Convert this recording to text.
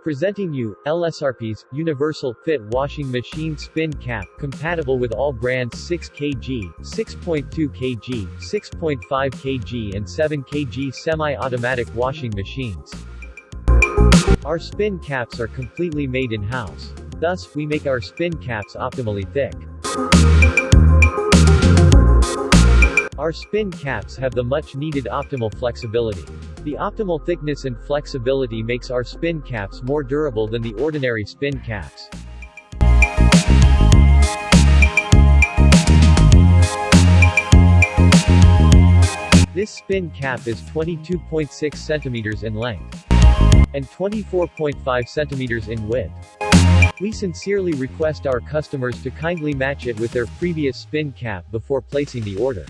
Presenting you, LSRP'S, Universal Fit Washing Machine Spin Cap, compatible with all brands 6 kg, 6.2 kg, 6.5 kg and 7 kg semi-automatic washing machines. Our spin caps are completely made in-house. Thus, we make our spin caps optimally thick. Our spin caps have the much-needed optimal flexibility. The optimal thickness and flexibility makes our spin caps more durable than the ordinary spin caps. This spin cap is 22.6 centimeters in length and 24.5 centimeters in width. We sincerely request our customers to kindly match it with their previous spin cap before placing the order.